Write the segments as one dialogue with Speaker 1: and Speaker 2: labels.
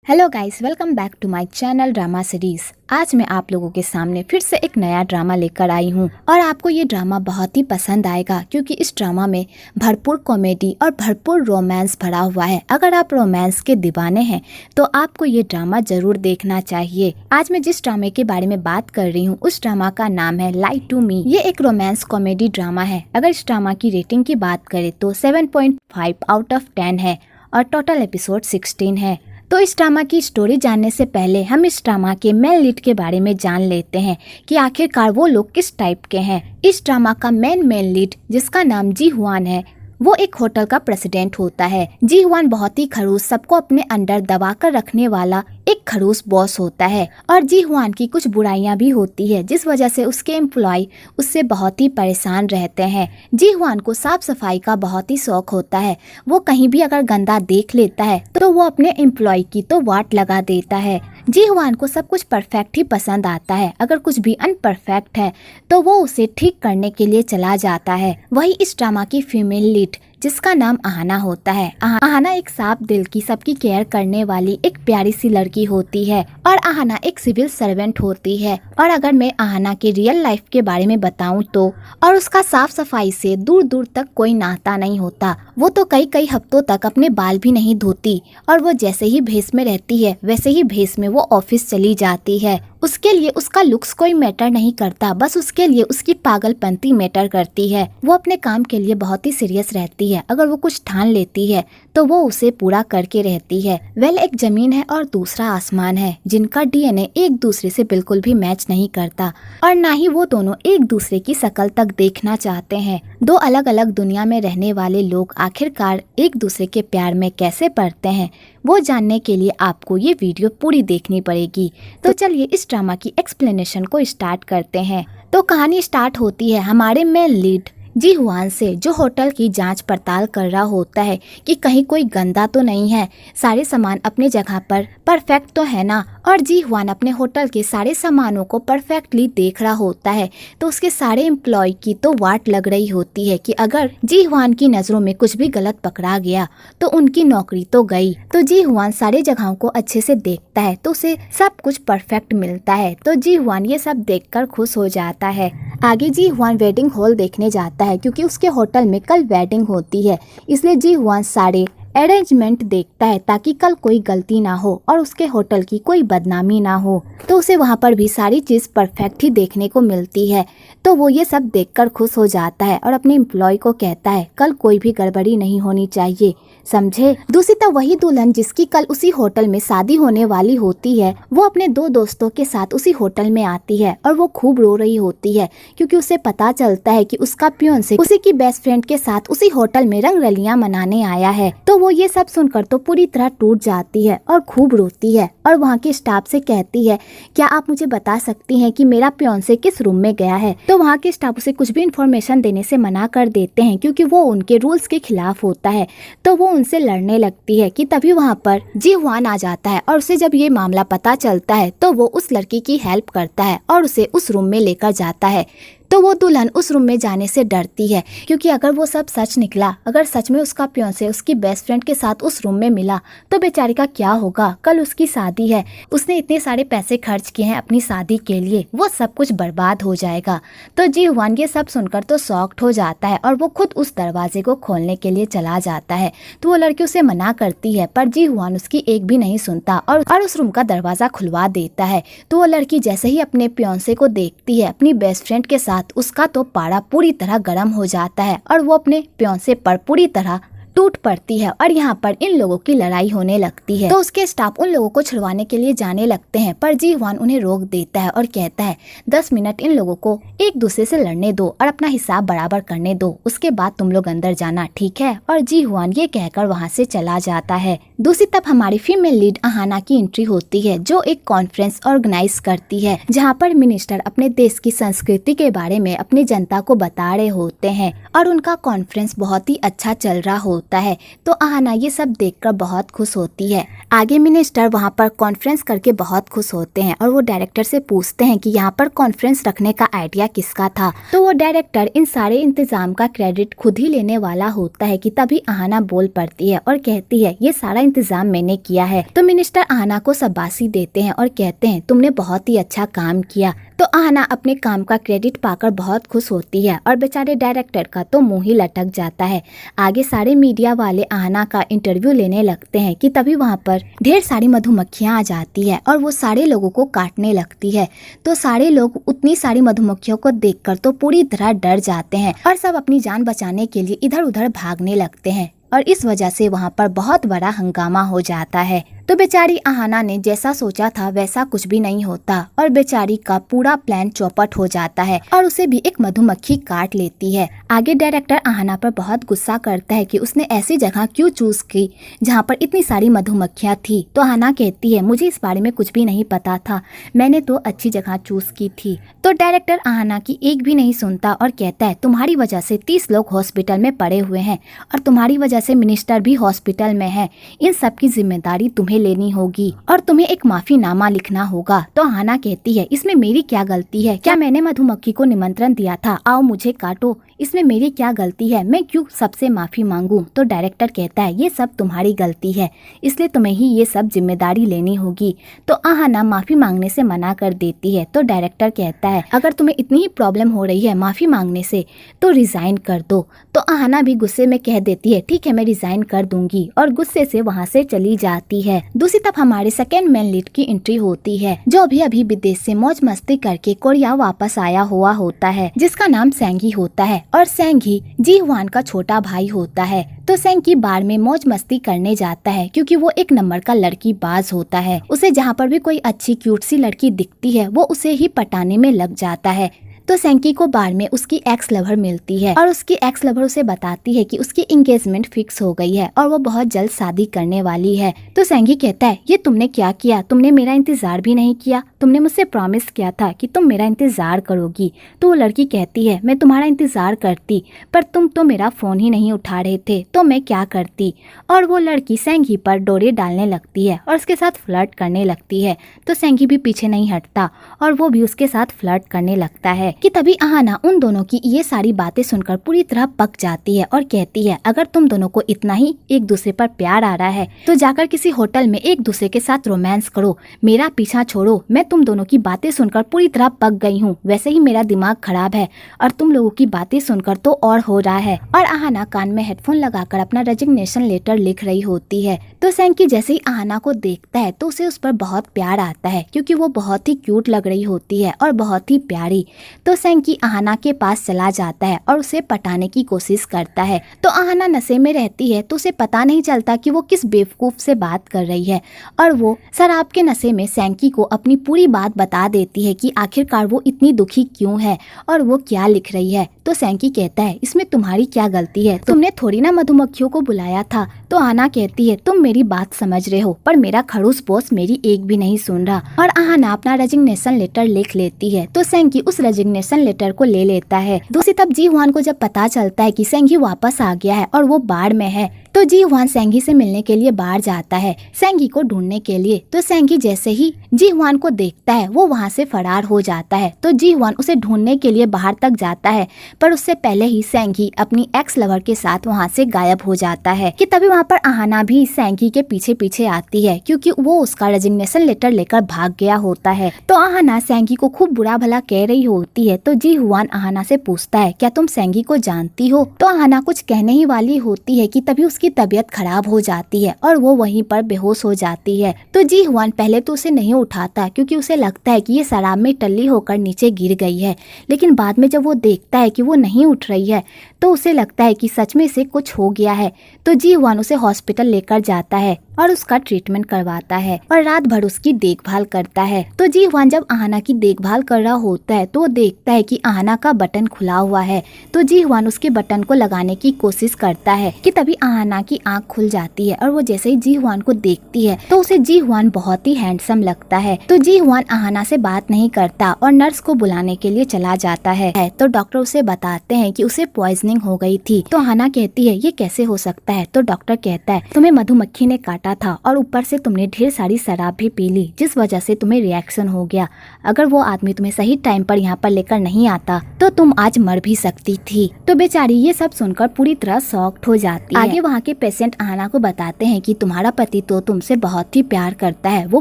Speaker 1: Hello guys, welcome back to my channel drama series. आज मैं आप लोगों के सामने फिर से एक नया ड्रामा लेकर आई हूँ और आपको ये ड्रामा बहुत ही पसंद आएगा क्योंकि इस ड्रामा में भरपूर कॉमेडी और भरपूर रोमांस भरा हुआ है। अगर आप रोमांस के दीवाने हैं तो आपको ये ड्रामा जरूर देखना चाहिए। आज मैं जिस ड्रामे के बारे में बात कर रही हूँ उस ड्रामा का नाम है लाई टू मी। ये एक रोमांस कॉमेडी ड्रामा है। अगर इस ड्रामा की रेटिंग की बात करें तो 7.5 आउट ऑफ 10 है और टोटल एपिसोड 16 है। तो इस ड्रामा की स्टोरी जानने से पहले हम इस ड्रामा के मेन लीड के बारे में जान लेते हैं कि आखिरकार वो लोग किस टाइप के हैं। इस ड्रामा का मेन लीड जिसका नाम जी हुआन है, वो एक होटल का प्रेसिडेंट होता है। जी हुआन बहुत ही खड़ूस, सबको अपने अंडर दबा कर रखने वाला एक खड़ूस बॉस होता है और जी हुआन की कुछ बुराइयां भी होती है जिस वजह से उसके एम्प्लॉय उससे बहुत ही परेशान रहते हैं। जी हुआन को साफ सफाई का बहुत ही शौक होता है। वो कहीं भी अगर गंदा देख लेता है तो वो अपने एम्प्लॉय की तो वाट लगा देता है। जी हुआन को सब कुछ परफेक्ट ही पसंद आता है। अगर कुछ भी अनपरफेक्ट है तो वो उसे ठीक करने के लिए चला जाता है। वही इस ड्रामा की फीमेल लीड जिसका नाम आहाना होता है। आहाना एक साफ दिल की, सबकी केयर करने वाली एक प्यारी सी लड़की होती है और आहाना एक सिविल सर्वेंट होती है। और अगर मैं आहाना के रियल लाइफ के बारे में बताऊं तो और उसका साफ सफाई से दूर दूर तक कोई नाता नहीं होता। वो तो कई कई हफ्तों तक अपने बाल भी नहीं धोती और वो जैसे ही भेस में रहती है वैसे ही भेस में वो ऑफिस चली जाती है। उसके लिए उसका लुक्स कोई मैटर नहीं करता, बस उसके लिए उसकी पागलपंती मैटर करती है। वो अपने काम के लिए बहुत ही सीरियस रहती है। अगर वो कुछ ठान लेती है तो वो उसे पूरा करके रहती है। एक जमीन है और दूसरा आसमान है जिनका डीएनए एक दूसरे से बिल्कुल भी मैच नहीं करता और ना ही वो दोनों एक दूसरे की शक्ल तक देखना चाहते हैं। दो अलग अलग दुनिया में रहने वाले लोग आखिरकार एक दूसरे के प्यार में कैसे पड़ते हैं वो जानने के लिए आपको ये वीडियो पूरी देखनी पड़ेगी। तो चलिए इस ड्रामा की एक्सप्लेनेशन को स्टार्ट करते हैं। तो कहानी स्टार्ट होती है हमारे मेन लीड जी हुआन से, जो होटल की जांच पड़ताल कर रहा होता है कि कहीं कोई गंदा तो नहीं है, सारे सामान अपने जगह पर परफेक्ट तो है ना। और जी हुआन अपने होटल के सारे सामानों को परफेक्टली देख रहा होता है तो उसके सारे एम्प्लॉय की तो वाट लग रही होती है कि अगर जी हुआन की नजरों में कुछ भी गलत पकड़ा गया तो उनकी नौकरी तो गई। तो जी हुआन सारे जगहों को अच्छे से देखता है तो उसे सब कुछ परफेक्ट मिलता है। तो जी हुआन ये सब देखकर खुश हो जाता है। आगे जी हुआन वेडिंग हॉल देखने जाता है क्योंकि उसके होटल में कल वेडिंग होती है, इसलिए जी हुआन सारे अरेंजमेंट देखता है ताकि कल कोई गलती ना हो और उसके होटल की कोई बदनामी ना हो। तो उसे वहाँ पर भी सारी चीज़ परफेक्ट ही देखने को मिलती है। तो वो ये सब देखकर खुश हो जाता है और अपने एम्प्लॉय को कहता है कल कोई भी गड़बड़ी नहीं होनी चाहिए, समझे। दूसरी तरफ वही दुल्हन जिसकी कल उसी होटल में शादी होने वाली होती है, वो अपने दो दोस्तों के साथ उसी होटल में आती है और वो खूब रो रही होती है क्योंकि उसे पता चलता है कि उसका फियांसे उसी की बेस्ट फ्रेंड के साथ उसी होटल में रंग रलियां मनाने आया है। तो वो ये सब सुनकर तो पूरी तरह टूट जाती है और खूब रोती है और वहाँ के स्टाफ से कहती है क्या आप मुझे बता सकती हैं कि मेरा फियांसे किस रूम में गया है। तो वहाँ के स्टाफ उसे कुछ भी इंफॉर्मेशन देने से मना कर देते हैं क्योंकि वो उनके रूल्स के खिलाफ होता है। तो वो उनसे लड़ने लगती है कि तभी वहाँ पर जी हुआन आ जाता है और उसे जब ये मामला पता चलता है तो वो उस लड़की की हेल्प करता है और उसे उस रूम में लेकर जाता है। तो वो दुल्हन उस रूम में जाने से डरती है क्योंकि अगर वो सब सच निकला, अगर सच में उसका फियांसे उसकी बेस्ट फ्रेंड के साथ उस रूम में मिला तो बेचारी का क्या होगा। कल उसकी शादी है, उसने इतने सारे पैसे खर्च किए हैं अपनी शादी के लिए, वो सब कुछ बर्बाद हो जाएगा। तो जी हुआन ये सब सुनकर तो शॉक्ड हो जाता है और वो खुद उस दरवाजे को खोलने के लिए चला जाता है। तो वो लड़की उसे मना करती है पर जी हुआन उसकी एक भी नहीं सुनता और उस रूम का दरवाजा खुलवा देता है। तो वो लड़की जैसे ही अपने फियांसे को देखती है अपनी बेस्ट फ्रेंड के साथ, उसका तो पारा पूरी तरह गर्म हो जाता है और वो अपने फियांसे पर पूरी तरह टूट पड़ती है और यहाँ पर इन लोगों की लड़ाई होने लगती है। तो उसके स्टाफ उन लोगों को छुड़वाने के लिए जाने लगते हैं पर जी हुआन उन्हें रोक देता है और कहता है 10 मिनट इन लोगों को एक दूसरे से लड़ने दो और अपना हिसाब बराबर करने दो, उसके बाद तुम लोग अंदर जाना, ठीक है। और जी हुआन ये कहकर वहाँ से चला जाता है। दूसरी तरफ हमारी फीमेल लीड आहाना की एंट्री होती है जो एक कॉन्फ्रेंस ऑर्गेनाइज करती है जहाँ पर मिनिस्टर अपने देश की संस्कृति के बारे में अपनी जनता को बता रहे होते हैं और उनका कॉन्फ्रेंस बहुत ही अच्छा चल रहा होता होता है। तो आहना ये सब देखकर बहुत खुश होती है। आगे मिनिस्टर वहाँ पर कॉन्फ्रेंस करके बहुत खुश होते हैं और वो डायरेक्टर से पूछते हैं कि यहाँ पर कॉन्फ्रेंस रखने का आइडिया किसका था। तो वो डायरेक्टर इन सारे इंतजाम का क्रेडिट खुद ही लेने वाला होता है कि तभी आहना बोल पड़ती है और कहती है ये सारा इंतजाम मैंने किया है। तो मिनिस्टर आहना को शाबाशी देते हैं और कहते हैं तुमने बहुत ही अच्छा काम किया। तो आहना अपने काम का क्रेडिट पाकर बहुत खुश होती है और बेचारे डायरेक्टर का तो मुंह ही लटक जाता है। आगे सारे मीडिया वाले आहना का इंटरव्यू लेने लगते हैं कि तभी वहाँ पर ढेर सारी मधुमक्खियाँ आ जाती है और वो सारे लोगों को काटने लगती है। तो सारे लोग उतनी सारी मधुमक्खियों को देखकर तो पूरी तरह डर जाते हैं और सब अपनी जान बचाने के लिए इधर उधर भागने लगते हैं और इस वजह से वहाँ पर बहुत बड़ा हंगामा हो जाता है। तो बेचारी आहना ने जैसा सोचा था वैसा कुछ भी नहीं होता और बेचारी का पूरा प्लान चौपट हो जाता है और उसे भी एक मधुमक्खी काट लेती है। आगे डायरेक्टर आहना पर बहुत गुस्सा करता है कि उसने ऐसी जगह क्यों चूज की जहाँ पर इतनी सारी मधुमक्खियाँ थी। तो आहना कहती है मुझे इस बारे में कुछ भी नहीं पता था, मैंने तो अच्छी जगह चूज की थी। तो डायरेक्टर आहना की एक भी नहीं सुनता और कहता है तुम्हारी वजह से 30 लोग हॉस्पिटल में पड़े हुए हैं और तुम्हारी वजह से मिनिस्टर भी हॉस्पिटल में है। इन सब की जिम्मेदारी तुम्हें लेनी होगी और तुम्हें एक माफीनामा लिखना होगा। तो आहना कहती है इसमें मेरी क्या गलती है? क्या मैंने मधुमक्खी को निमंत्रण दिया था आओ मुझे काटो, इसमें मेरी क्या गलती है? मैं क्यों सबसे माफी मांगूं? तो डायरेक्टर कहता है ये सब तुम्हारी गलती है, इसलिए तुम्हें ही ये सब जिम्मेदारी लेनी होगी। तो आहना माफी मांगने से मना कर देती है। तो डायरेक्टर कहता है अगर तुम्हें इतनी ही प्रॉब्लम हो रही है माफी मांगने से तो रिजाइन कर दो। तो आहना भी गुस्से में कह देती है ठीक है मैं रिजाइन कर दूंगी और गुस्से से वहाँ से चली जाती है। दूसरी तरफ हमारे सेकेंड मैन लीड की एंट्री होती है जो अभी विदेश से मौज मस्ती करके कोरिया वापस आया हुआ होता है जिसका नाम सेंगी होता है और सेंगी जी हुआन का छोटा भाई होता है। तो सेंगी बार में मौज मस्ती करने जाता है क्योंकि वो एक नंबर का लड़की बाज होता है। उसे जहाँ पर भी कोई अच्छी क्यूट सी लड़की दिखती है वो उसे ही पटाने में लग जाता है। तो सेंकी को बार में उसकी एक्स लवर मिलती है और उसकी एक्स लवर उसे बताती है कि उसकी एंगेजमेंट फिक्स हो गई है और वो बहुत जल्द शादी करने वाली है। तो सेंगी कहता है ये तुमने क्या किया, तुमने मेरा इंतजार भी नहीं किया, तुमने मुझसे प्रॉमिस किया था कि तुम मेरा इंतजार करोगी। तो वो लड़की कहती है मैं तुम्हारा इंतजार करती पर तुम तो मेरा फोन ही नहीं उठा रहे थे तो मैं क्या करती। और वो लड़की सेंगी पर डोरे डालने लगती है और उसके साथ फ्लर्ट करने लगती है। तो सेंगी भी पीछे नहीं हटता और वो भी उसके साथ फ्लर्ट करने लगता है कि तभी आहना उन दोनों की ये सारी बातें सुनकर पूरी तरह पक जाती है और कहती है अगर तुम दोनों को इतना ही एक दूसरे पर प्यार आ रहा है तो जाकर किसी होटल में एक दूसरे के साथ रोमांस करो, मेरा पीछा छोड़ो। मैं तुम दोनों की बातें सुनकर पूरी तरह पक गई हूँ, वैसे ही मेरा दिमाग खराब है और तुम लोगों की बातें सुनकर तो और हो रहा है। और आहना कान में हेडफोन लगाकर अपना रेजिग्नेशन लेटर लिख रही होती है। तो सेंकी जैसे ही आहना को देखता है तो उसे उस पर बहुत प्यार आता है क्योंकि वो बहुत ही क्यूट लग रही होती है और बहुत ही प्यारी। तो सेंकी आहना के पास चला जाता है और उसे पटाने की कोशिश करता है। तो आहना नशे में रहती है तो उसे पता नहीं चलता कि वो किस बेवकूफ से बात कर रही है और वो शराब के नशे में सेंकी को अपनी पूरी बात बता देती है कि आखिरकार वो इतनी दुखी क्यों है और वो क्या लिख रही है। तो सेंकी कहता है इसमें तुम्हारी क्या गलती है, तुमने थोड़ी ना मधुमक्खियों को बुलाया था। तो आहना कहती है तुम मेरी बात समझ रहे हो पर मेरा खड़ूस बॉस मेरी एक भी नहीं सुन रहा। और आहना अपना रेजिग्नेशन लेटर लिख लेती है। तो सेंकी उस रेजिग्नेशन लेटर को ले लेता है। दूसरी तरफ जी हुआन को जब पता चलता है कि सेंगी वापस आ गया है और वो बाढ़ में है तो जी हुआन सेंगी से मिलने के लिए बाहर जाता है सेंगी को ढूंढने के लिए। तो सेंगी जैसे ही जी हुआन को देखता है वो वहाँ से फरार हो जाता है। तो जी हुआन उसे ढूंढने के लिए बाहर तक जाता है पर उससे पहले ही सेंगी अपनी एक्स लवर के साथ वहाँ से गायब हो जाता है कि तभी वहाँ पर आहना भी सेंगी के पीछे पीछे आती है क्योंकि वो उसका रेजिग्नेशन लेटर लेकर भाग गया होता है। तो आहना सेंगी को खूब बुरा भला कह रही होती है। तो जी हुआन आहना से पूछता है क्या तुम सेंगी को जानती हो। तो आहना कुछ कहने ही वाली होती है कि तभी उसकी तबीयत खराब हो जाती है और वो वहीं पर बेहोश हो जाती है। तो जी हुआन पहले तो उसे नहीं उठाता क्योंकि उसे लगता है कि ये शराब में टल्ली होकर नीचे गिर गई है, लेकिन बाद में जब वो देखता है कि वो नहीं उठ रही है तो उसे लगता है कि सच में से कुछ हो गया है। तो जी हुआन उसे हॉस्पिटल लेकर जाता है और उसका ट्रीटमेंट करवाता है और रात भर उसकी देखभाल करता है। तो जी हुआन जब आहना की देखभाल कर रहा होता है तो वो देखता है कि आहना का बटन खुला हुआ है। तो जी हुआन उसके बटन को लगाने की कोशिश करता है कि तभी आहना अहाना की आंख खुल जाती है और वो जैसे ही जी हुआन को देखती है तो उसे जी हुआन बहुत ही हैंडसम लगता है। तो जी हुआन अहाना से बात नहीं करता और नर्स को बुलाने के लिए चला जाता है। तो डॉक्टर उसे बताते हैं कि उसे पॉइजनिंग हो गई थी। तो अहाना कहती है ये कैसे हो सकता है। तो डॉक्टर कहता है तुम्हें मधुमक्खी ने काटा था और ऊपर से तुमने ढेर सारी शराब भी पी ली, जिस वजह से तुम्हें रिएक्शन हो गया। अगर वो आदमी तुम्हें सही टाइम पर यहाँ पर लेकर नहीं आता तो तुम आज मर भी सकती थी। तो बेचारी ये सब सुनकर पूरी तरह शॉक्ड हो जाती है। आगे वहाँ के पेशेंट अहाना को बताते हैं कि तुम्हारा पति तो तुमसे बहुत ही प्यार करता है, वो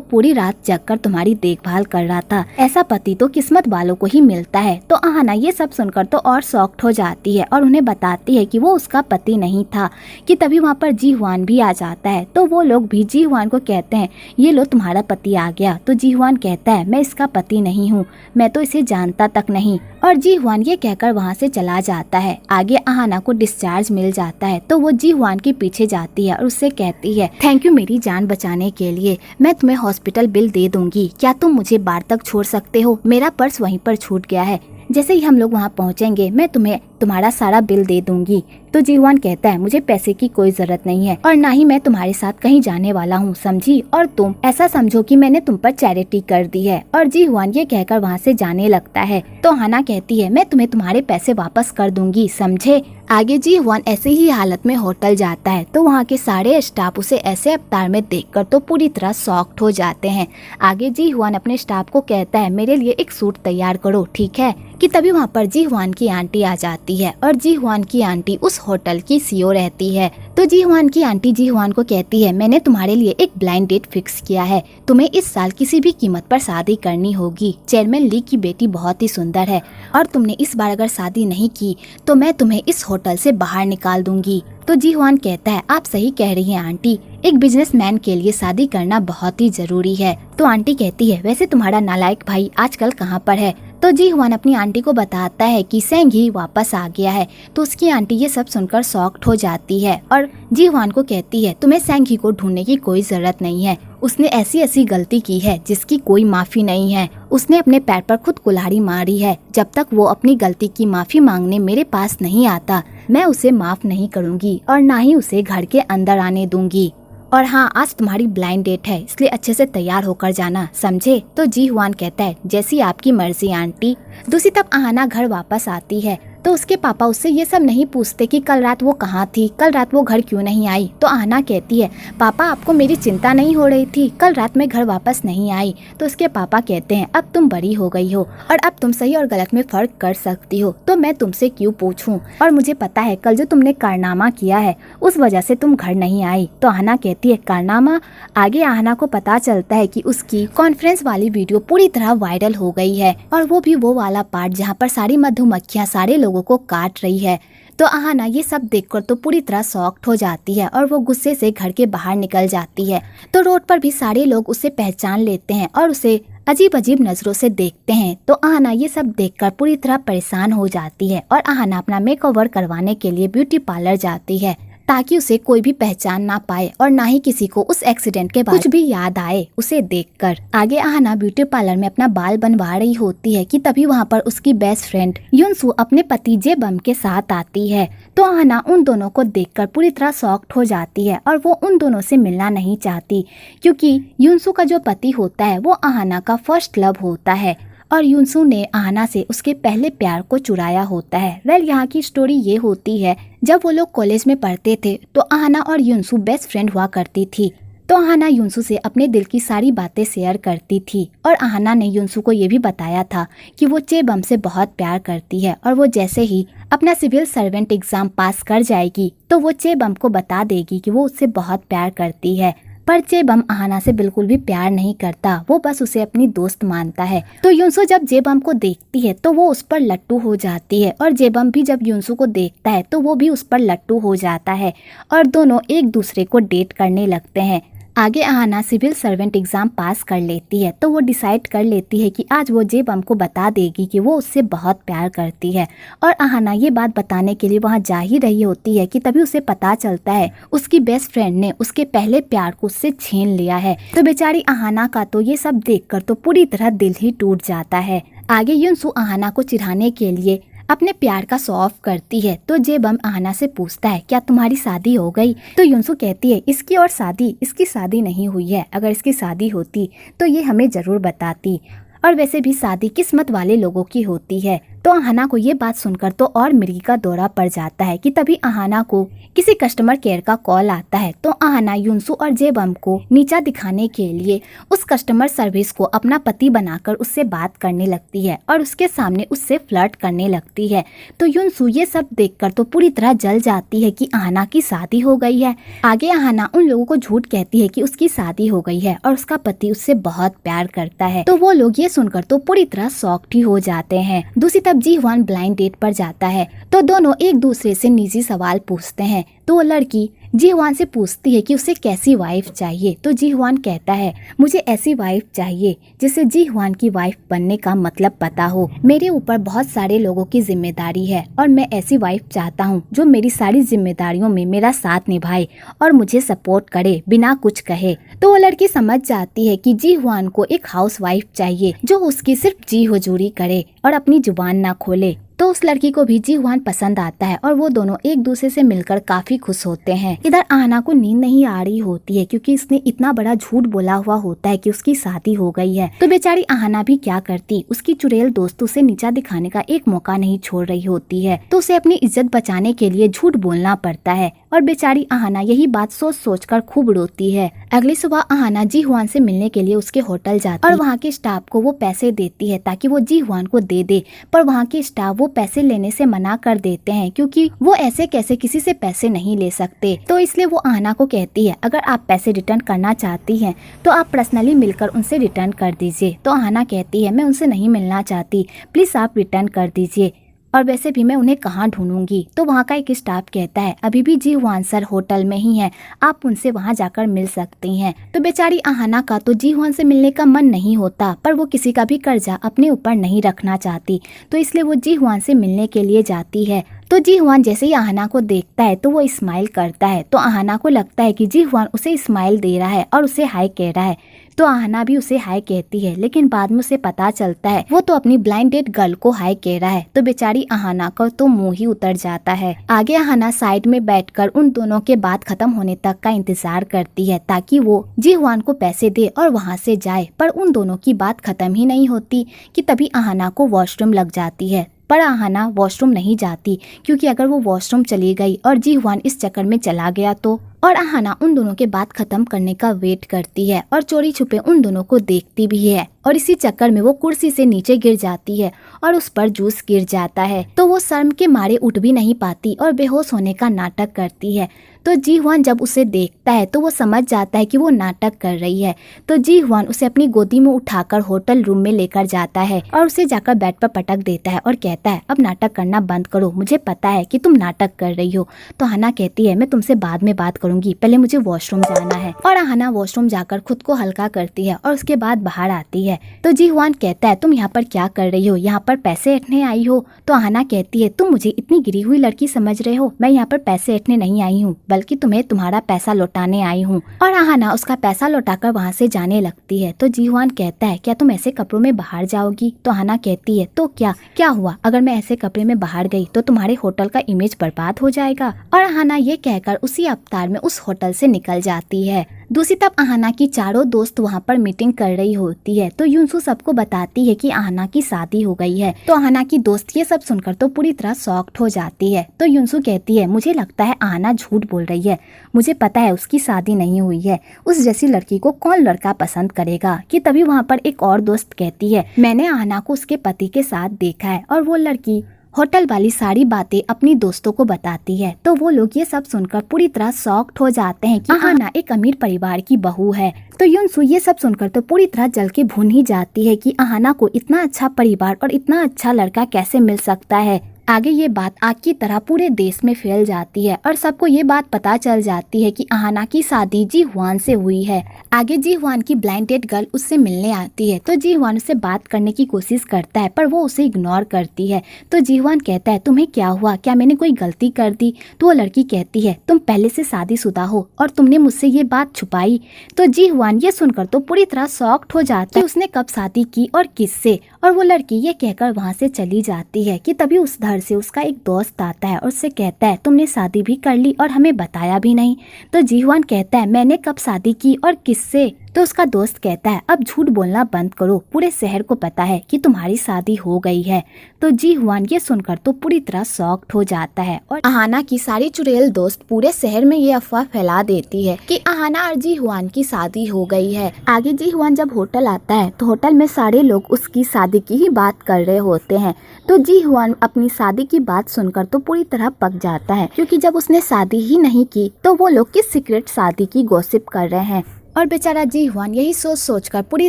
Speaker 1: पूरी रात जगकर तुम्हारी देखभाल कर रहा था। ऐसा पति तो किस्मत वालों को ही मिलता है। तो अहाना ये सब सुनकर तो और शॉक्ड हो जाती है और उन्हें बताती है कि वो उसका पति नहीं था। कि तभी वहाँ पर जी हुआन भी आ जाता है। तो वो लोग भी जी हुआन को कहते हैं ये लो तुम्हारा पति आ गया। तो जी हुआन कहता है मैं इसका पति नहीं हूँ, मैं तो इसे जानता तक नहीं। और जी हुआन ये कहकर वहाँ से चला जाता है। आगे अहाना को डिस्चार्ज मिल जाता है तो वो जी हुआन के पीछे जाती है और उससे कहती है थैंक यू मेरी जान बचाने के लिए, मैं तुम्हें हॉस्पिटल बिल दे दूंगी, क्या तुम मुझे बार तक छोड़ सकते हो, मेरा पर्स वहीं पर छूट गया है, जैसे ही हम लोग वहाँ पहुँचेंगे मैं तुम्हें तुम्हारा सारा बिल दे दूंगी। तो जी हुआन कहता है मुझे पैसे की कोई जरूरत नहीं है और ना ही मैं तुम्हारे साथ कहीं जाने वाला हूँ, समझी, और तुम ऐसा समझो कि मैंने तुम पर चैरिटी कर दी है। और जी हुआन ये कहकर वहाँ से जाने लगता है। तो अहाना कहती है मैं तुम्हें तुम्हारे पैसे वापस कर दूंगी, समझे। आगे जी हुआन ऐसी ही हालत में होटल जाता है तो वहाँ के सारे स्टाफ उसे ऐसे अवतार में देखकर तो पूरी तरह शॉक्ड हो जाते हैं। आगे जी हुआन अपने स्टाफ को कहता है मेरे लिए एक सूट तैयार करो, ठीक है। कि तभी वहाँ पर जी हुआन की आंटी आ जाती है और जी हुआन की आंटी उस होटल की सीईओ रहती है। तो जी हुआन की आंटी जी हुआन को कहती है मैंने तुम्हारे लिए एक ब्लाइंड डेट फिक्स किया है, तुम्हें इस साल किसी भी कीमत पर शादी करनी होगी। चेयरमैन ली की बेटी बहुत ही सुंदर है और तुमने इस बार अगर शादी नहीं की तो मैं तुम्हें इस होटल से बाहर निकाल दूंगी। तो जी हुआन कहता है आप सही कह रही हैं आंटी, एक बिजनेसमैन के लिए शादी करना बहुत ही जरूरी है। तो आंटी कहती है वैसे तुम्हारा नालायक भाई आजकल कहाँ पर है। तो जी हुआन अपनी आंटी को बताता है कि सेंघी वापस आ गया है। तो उसकी आंटी ये सब सुनकर शॉक्ड हो जाती है और जी हुआन को कहती है तुम्हें सेंघी को ढूंढने की कोई जरूरत नहीं है, उसने ऐसी ऐसी गलती की है जिसकी कोई माफी नहीं है, उसने अपने पैर पर खुद कुल्हाड़ी मारी है, जब तक वो अपनी गलती की माफी मांगने मेरे पास नहीं आता मैं उसे माफ नहीं करूँगी और ना ही उसे घर के अंदर आने दूंगी। और हाँ आज तुम्हारी ब्लाइंड डेट है इसलिए अच्छे से तैयार होकर जाना, समझे। तो जी हुआन कहता है जैसी आपकी मर्जी आंटी। दूसरी तरफ अहाना घर वापस आती है तो उसके पापा उससे ये सब नहीं पूछते कि कल रात वो कहाँ थी, कल रात वो घर क्यों नहीं आई। तो अहाना कहती है पापा आपको मेरी चिंता नहीं हो रही थी, कल रात में घर वापस नहीं आई। तो उसके पापा कहते हैं अब तुम बड़ी हो गई हो और अब तुम सही और गलत में फर्क कर सकती हो, तो मैं तुमसे क्यों पूछूं, और मुझे पता है कल जो तुमने कारनामा किया है उस वजह से तुम घर नहीं आई। तो अहाना कहती है कारनामा। आगे अहाना को पता चलता है कि उसकी कॉन्फ्रेंस वाली वीडियो पूरी तरह वायरल हो गई है और वो भी वो वाला पार्ट जहाँ पर सारी मधुमक्खियाँ सारे लोगों को काट रही है। तो अहाना ये सब देखकर तो पूरी तरह शॉक्ड हो जाती है और वो गुस्से से घर के बाहर निकल जाती है। तो रोड पर भी सारे लोग उसे पहचान लेते हैं और उसे अजीब अजीब नजरों से देखते हैं। तो अहाना ये सब देखकर पूरी तरह परेशान हो जाती है और अहाना अपना मेकओवर करवाने के लिए ब्यूटी पार्लर जाती है ताकि उसे कोई भी पहचान ना पाए और ना ही किसी को उस एक्सीडेंट के बाद कुछ भी याद आए उसे देखकर। आगे अहाना ब्यूटी पार्लर में अपना बाल बनवा रही होती है कि तभी वहाँ पर उसकी बेस्ट फ्रेंड युनसू अपने पति जे बम के साथ आती है। तो अहाना उन दोनों को देखकर पूरी तरह शॉक्ड हो जाती है और वो उन दोनों से मिलना नहीं चाहती क्योंकि युनसू का जो पति होता है वो अहाना का फर्स्ट लव होता है और युनसू ने अहाना से उसके पहले प्यार को चुराया होता है। यहाँ की स्टोरी ये होती है जब वो लोग कॉलेज में पढ़ते थे तो अहाना और युनसू बेस्ट फ्रेंड हुआ करती थी। तो अहाना युनसू से अपने दिल की सारी बातें शेयर करती थी और अहाना ने युनसू को ये भी बताया था कि वो चे बम से बहुत प्यार करती है और वो जैसे ही अपना सिविल सर्वेंट एग्जाम पास कर जाएगी तो वो चे बम को बता देगी कि वो उससे बहुत प्यार करती है। पर जे बम अहाना से बिल्कुल भी प्यार नहीं करता, वो बस उसे अपनी दोस्त मानता है। तो युनसू जब जे बम को देखती है तो वो उस पर लट्टू हो जाती है और जे बम भी जब युनसू को देखता है तो वो भी उस पर लट्टू हो जाता है और दोनों एक दूसरे को डेट करने लगते हैं। आगे Ahana civil servant exam pass कर लेती है तो वो डिसाइड कर लेती है कि आज वो जे बम को बता देगी कि वो उससे बहुत प्यार करती है और अहाना ये बात बताने के लिए वहाँ जा ही रही होती है कि तभी उसे पता चलता है उसकी बेस्ट फ्रेंड ने उसके पहले प्यार को उससे छीन लिया है। तो बेचारी अहाना का तो ये सब देखकर तो पूरी तरह दिल ही टूट जाता है। आगे युनसू अहाना को चिढ़ाने के लिए अपने प्यार का शो ऑफ करती है। तो जेबम आहाना से पूछता है क्या तुम्हारी शादी हो गई? तो युनसू कहती है इसकी और इसकी शादी नहीं हुई है, अगर इसकी शादी होती तो ये हमें जरूर बताती, और वैसे भी शादी किस्मत वाले लोगों की होती है। तो आहाना को ये बात सुनकर तो और मिर्गी का दौरा पड़ जाता है कि तभी आहाना को किसी कस्टमर केयर का कॉल आता है। तो आहाना युनसू और जेबम को नीचा दिखाने के लिए उस कस्टमर सर्विस को अपना पति बनाकर उससे बात करने लगती है और उसके सामने उससे फ्लर्ट करने लगती है। तो युनसू ये सब देखकर तो पूरी तरह जल जाती है कि आहाना की शादी हो गई है। आगे आहाना उन लोगों को झूठ कहती है कि उसकी शादी हो गई है और उसका पति उससे बहुत प्यार करता है। तो वो लोग ये सुनकर तो पूरी तरह शॉक्ड ही हो जाते हैं। दूसरी तरफ जी ह्वान ब्लाइंड डेट पर जाता है तो दोनों एक दूसरे से निजी सवाल पूछते हैं। तो वो लड़की जी ह्वान से पूछती है कि उसे कैसी वाइफ चाहिए। तो जी ह्वान कहता है मुझे ऐसी वाइफ चाहिए जिसे जी ह्वान की वाइफ बनने का मतलब पता हो। मेरे ऊपर बहुत सारे लोगों की जिम्मेदारी है और मैं ऐसी वाइफ चाहता हूँ जो मेरी सारी जिम्मेदारियों में मेरा साथ निभाए और मुझे सपोर्ट करे बिना कुछ कहे। तो वो लड़की समझ जाती है कि जी ह्वान को एक हाउस वाइफ चाहिए जो उसकी सिर्फ जी हुजूरी करे और अपनी जुबान ना खोले। तो उस लड़की को भी जी ह्वान पसंद आता है और वो दोनों एक दूसरे से मिलकर काफी खुश होते हैं। इधर आहाना को नींद नहीं आ रही होती है क्योंकि इसने इतना बड़ा झूठ बोला हुआ होता है कि उसकी शादी हो गई है। तो बेचारी आहाना भी क्या करती, उसकी चुड़ैल दोस्त उसे नीचा दिखाने का एक मौका नहीं छोड़ रही होती है। तो उसे अपनी इज्जत बचाने के लिए झूठ बोलना पड़ता है और बेचारी आहाना यही बात सोच सोच कर खूब रोती है। अगली सुबह आहाना जी ह्वान से मिलने के लिए उसके होटल जाती है और वहाँ के स्टाफ को वो पैसे देती है ताकि वो जी ह्वान को दे दे, पर वहाँ के स्टाफ वो पैसे लेने से मना कर देते हैं क्योंकि वो ऐसे कैसे किसी से पैसे नहीं ले सकते। तो इसलिए वो आहाना को कहती है अगर आप पैसे रिटर्न करना चाहती हैं तो आप पर्सनली मिलकर उनसे रिटर्न कर दीजिए। तो आहाना कहती है मैं उनसे नहीं मिलना चाहती, प्लीज आप रिटर्न कर दीजिए, और वैसे भी मैं उन्हें कहाँ ढूंढूंगी। तो वहाँ का एक स्टाफ कहता है अभी भी जी ह्वान सर होटल में ही है, आप उनसे वहाँ जाकर मिल सकती हैं। तो बेचारी आहाना का तो जी ह्वान से मिलने का मन नहीं होता, पर वो किसी का भी कर्जा अपने ऊपर नहीं रखना चाहती, तो इसलिए वो जी ह्वान से मिलने के लिए जाती है। तो जी ह्वान जैसे ही आहाना को देखता है तो वो स्माइल करता है। तो आहाना को लगता है कि जी ह्वान उसे स्माइल दे रहा है और उसे हाय कह रहा है। तो आहाना भी उसे हाय कहती है, लेकिन बाद में उसे पता चलता है वो तो अपनी ब्लाइंड डेट गर्ल को हाय कह रहा है। तो बेचारी आहाना का तो मुंह ही उतर जाता है। आगे आहाना साइड में बैठकर उन दोनों के बात खत्म होने तक का इंतजार करती है ताकि वो जी ह्वान को पैसे दे और वहाँ से जाए, पर उन दोनों की बात खत्म ही नहीं होती कि तभी आहाना को वॉशरूम लग जाती है। पर आहाना वॉशरूम नहीं जाती क्योंकि अगर वो वॉशरूम चली गई और जी ह्वान इस चक्कर में चला गया तो, और आहाना उन दोनों के बात खत्म करने का वेट करती है और चोरी छुपे उन दोनों को देखती भी है, और इसी चक्कर में वो कुर्सी से नीचे गिर जाती है और उस पर जूस गिर जाता है। तो वो शर्म के मारे उठ भी नहीं पाती और बेहोश होने का नाटक करती है। तो जी ह्वान जब उसे देखता है तो वो समझ जाता है कि वो नाटक कर रही है। तो जी ह्वान उसे अपनी गोदी में उठाकर होटल रूम में लेकर जाता है और उसे जाकर बेड पर पटक देता है और कहता है अब नाटक करना बंद करो, मुझे पता है कि तुम नाटक कर रही हो। तो आहाना कहती है मैं तुमसे बाद में बात करूंगी, पहले मुझे वॉशरूम जाना है। और आहाना वॉशरूम जाकर खुद को हल्का करती है और उसके बाद बाहर आती है। तो जी ह्वान कहता है तुम यहाँ पर क्या कर रही हो, यहाँ पर पैसे ऐंठने आई हो? तो आहाना कहती है तुम मुझे इतनी गिरी हुई लड़की समझ रहे हो, मैं यहाँ पर पैसे ऐंठने नहीं आई हूँ बल्कि तुम्हें तुम्हारा पैसा लौटाने आई हूँ। और आहाना उसका पैसा लौटाकर वहाँ से जाने लगती है। तो जी ह्वान कहता है क्या तुम ऐसे कपड़ों में बाहर जाओगी? तो आहाना कहती है तो क्या हुआ, अगर मैं ऐसे कपड़े में बाहर गई तो तुम्हारे होटल का इमेज बर्बाद हो जाएगा। और आहाना ये कहकर उसी अवतार में उस होटल से निकल जाती है। दूसरी तरफ आहाना की चारों दोस्त वहाँ पर मीटिंग कर रही होती है। तो युनसू सबको बताती है कि आहाना की शादी हो गई है। तो आहाना की दोस्त ये सब सुनकर तो पूरी तरह शॉक्ड हो जाती है। तो युनसू कहती है मुझे लगता है आहाना झूठ बोल रही है, मुझे पता है उसकी शादी नहीं हुई है, उस जैसी लड़की को कौन लड़का पसंद करेगा। कि तभी वहाँ पर एक और दोस्त कहती है मैंने आहाना को उसके पति के साथ देखा है। और वो लड़की होटल वाली सारी बातें अपनी दोस्तों को बताती है। तो वो लोग ये सब सुनकर पूरी तरह शॉक्ड हो जाते हैं कि आहाना एक अमीर परिवार की बहू है। तो युनसू ये सब सुनकर तो पूरी तरह जल के भून ही जाती है कि आहाना को इतना अच्छा परिवार और इतना अच्छा लड़का कैसे मिल सकता है। आगे ये बात आग की तरह पूरे देश में फैल जाती है और सबको ये बात पता चल जाती है कि आहाना की शादी जी ह्वान से हुई है। आगे जी ह्वान की ब्लाइंड डेट गर्ल उससे मिलने आती है। तो जी ह्वान उससे बात करने की कोशिश करता है पर वो उसे इग्नोर करती है। तो जी ह्वान कहता है तुम्हें क्या हुआ, क्या मैंने कोई गलती कर दी? तो वो लड़की कहती है तुम पहले से शादीशुदा हो और तुमने मुझसे ये बात छुपाई। तो जी ह्वान ये सुनकर तो पूरी तरह शॉक्ड हो जाता है उसने कब शादी की और किससे, और वो लड़की ये कहकर वहाँ से चली जाती है कि तभी उस घर से उसका एक दोस्त आता है और उससे कहता है तुमने शादी भी कर ली और हमें बताया भी नहीं। तो जी हुआन कहता है मैंने कब शादी की और किससे। तो उसका दोस्त कहता है अब झूठ बोलना बंद करो, पूरे शहर को पता है कि तुम्हारी शादी हो गई है। तो जी हुआन ये सुनकर तो पूरी तरह शॉक्ड हो जाता है और अहाना की सारी चुड़ैल दोस्त पूरे शहर में ये अफवाह फैला देती है कि अहाना और जी हुआन की शादी हो गई है। आगे जी हुआन जब होटल आता है तो होटल में सारे लोग उसकी शादी की ही बात कर रहे होते हैं। तो जी हुआन अपनी शादी की बात सुनकर तो पूरी तरह पक जाता है, क्योंकि जब उसने शादी ही नहीं की तो वो लोग किस सीक्रेट शादी की गॉसिप कर रहे हैं। और बेचारा जी हुआन यही सोच सोचकर पूरी